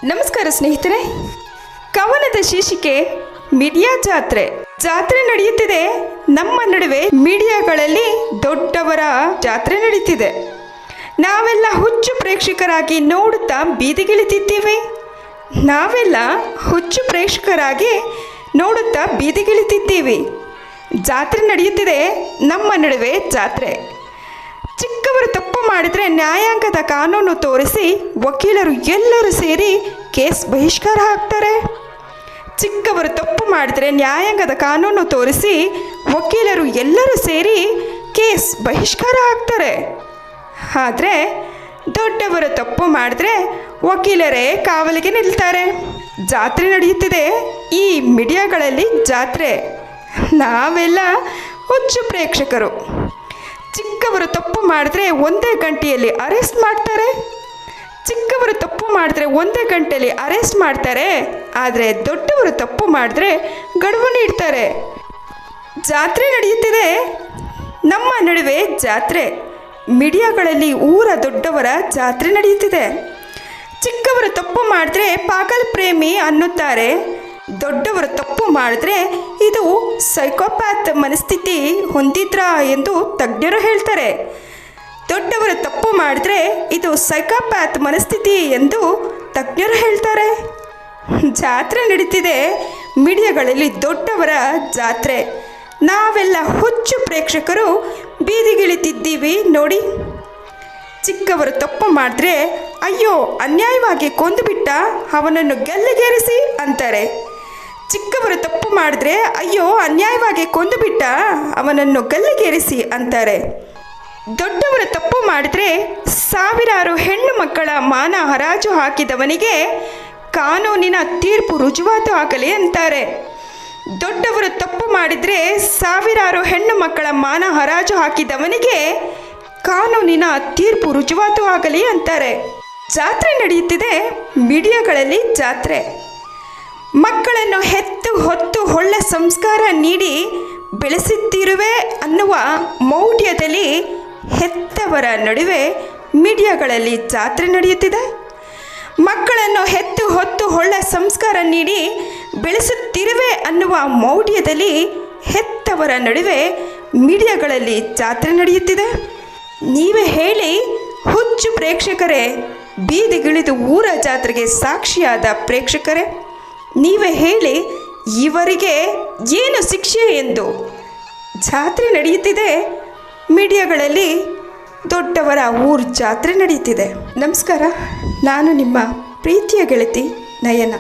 ನಮಸ್ಕಾರ ಸ್ನೇಹಿತರೆ. ಕವನದ ಶೀರ್ಷಿಕೆ ಮೀಡಿಯಾ ಜಾತ್ರೆ. ಜಾತ್ರೆ ನಡೆಯುತ್ತಿದೆ ನಮ್ಮ ನಡುವೆ. ಮೀಡಿಯಾಗಳಲ್ಲಿ ದೊಡ್ಡವರ ಜಾತ್ರೆ ನಡೀತಿದೆ. ನಾವೆಲ್ಲ ಹುಚ್ಚು ಪ್ರೇಕ್ಷಕರಾಗಿ ನೋಡುತ್ತಾ ಬೀದಿಗಿಳಿತಿದ್ದೀವಿ. ಜಾತ್ರೆ ನಡೆಯುತ್ತಿದೆ ನಮ್ಮ ನಡುವೆ ಜಾತ್ರೆ. ಚಿಕ್ಕವರು ತಪ್ಪು ಮಾಡಿದರೆ ನ್ಯಾಯಾಂಗದ ಕಾನೂನು ತೋರಿಸಿ ವಕೀಲರು ಎಲ್ಲರೂ ಸೇರಿ ಕೇಸ್ ಬಹಿಷ್ಕಾರ ಹಾಕ್ತಾರೆ. ಆದರೆ ದೊಡ್ಡವರು ತಪ್ಪು ಮಾಡಿದ್ರೆ ವಕೀಲರೇ ಕಾವಲಿಗೆ ನಿಲ್ತಾರೆ. ಜಾತ್ರೆ ನಡೆಯುತ್ತಿದೆ ಈ ಮೀಡಿಯಾಗಳಲ್ಲಿ ಜಾತ್ರೆ. ನಾವೆಲ್ಲ ಹುಚ್ಚು ಪ್ರೇಕ್ಷಕರು. ಚಿಕ್ಕವರು ತಪ್ಪು ಮಾಡಿದ್ರೆ ಒಂದೇ ಗಂಟೆಯಲ್ಲಿ ಅರೆಸ್ಟ್ ಮಾಡ್ತಾರೆ. ಆದರೆ ದೊಡ್ಡವರು ತಪ್ಪು ಮಾಡಿದ್ರೆ ಗಡುವು ನೀಡ್ತಾರೆ. ಜಾತ್ರೆ ನಡೆಯುತ್ತಿದೆ ನಮ್ಮ ನಡುವೆ ಜಾತ್ರೆ. ಮೀಡಿಯಾಗಳಲ್ಲಿ ಊರ ದೊಡ್ಡವರ ಜಾತ್ರೆ ನಡೆಯುತ್ತಿದೆ. ಚಿಕ್ಕವರು ತಪ್ಪು ಮಾಡಿದ್ರೆ ಪಾಗಲ್ ಪ್ರೇಮಿ ಅನ್ನುತ್ತಾರೆ. ದೊಡ್ಡವರು ತಪ್ಪು ಮಾಡಿದ್ರೆ ಇದು ಸೈಕೋಪ್ಯಾತ್ ಮನಸ್ಥಿತಿ ಹೊಂದಿದ್ರಾ ಎಂದು ತಜ್ಞರು ಹೇಳ್ತಾರೆ. ಜಾತ್ರೆ ನಡೀತಿದೆ ಮೀಡಿಯಾಗಳಲ್ಲಿ ದೊಡ್ಡವರ ಜಾತ್ರೆ. ನಾವೆಲ್ಲ ಹುಚ್ಚು ಪ್ರೇಕ್ಷಕರು ಬೀದಿಗಿಳಿತಿದ್ದೀವಿ ನೋಡಿ. ಚಿಕ್ಕವರು ತಪ್ಪು ಮಾಡಿದ್ರೆ ಅಯ್ಯೋ ಅನ್ಯಾಯವಾಗಿ ಕೊಂದುಬಿಟ್ಟ, ಅವನನ್ನು ಗಲ್ಲಿಗೇರಿಸಿ ಅಂತಾರೆ. ದೊಡ್ಡವರು ತಪ್ಪು ಮಾಡಿದ್ರೆ ಸಾವಿರಾರು ಹೆಣ್ಣು ಮಕ್ಕಳ ಮಾನ ಹರಾಜು ಹಾಕಿದವನಿಗೆ ಕಾನೂನಿನ ತೀರ್ಪು ರುಜುವಾತು ಆಗಲಿ ಅಂತಾರೆ. ಜಾತ್ರೆ ನಡೆಯುತ್ತಿದೆ ಮೀಡಿಯಾಗಳಲ್ಲಿ ಜಾತ್ರೆ. ಮಕ್ಕಳನ್ನು ಹೆತ್ತು ಹೊತ್ತು ಒಳ್ಳೆ ಸಂಸ್ಕಾರ ನೀಡಿ ಬೆಳೆಸುತ್ತಿರುವೆ ಅನ್ನುವ ಮೌಢ್ಯದಲ್ಲಿ ಹೆತ್ತವರ ನಡುವೆ ಮೀಡಿಯಾಗಳಲ್ಲಿ ಜಾತ್ರೆ ನಡೆಯುತ್ತಿದೆ. ನೀವೇ ಹೇಳಿ ಹುಚ್ಚು ಪ್ರೇಕ್ಷಕರೇ, ಬೀದಿಗಿಳಿದು ಊರ ಜಾತ್ರೆಗೆ ಸಾಕ್ಷಿಯಾದ ಪ್ರೇಕ್ಷಕರೇ, ನೀವೇ ಹೇಳಿ ಇವರಿಗೆ ಏನು ಶಿಕ್ಷೆ ಎಂದು. ಜಾತ್ರೆ ನಡೆಯುತ್ತಿದೆ ಮೀಡಿಯಾಗಳಲ್ಲಿ ದೊಡ್ಡವರ ಊರ ಜಾತ್ರೆ ನಡೆಯುತ್ತಿದೆ. ನಮಸ್ಕಾರ, ನಾನು ನಿಮ್ಮ ಪ್ರೀತಿಯ ಗೆಳತಿ ನಯನ.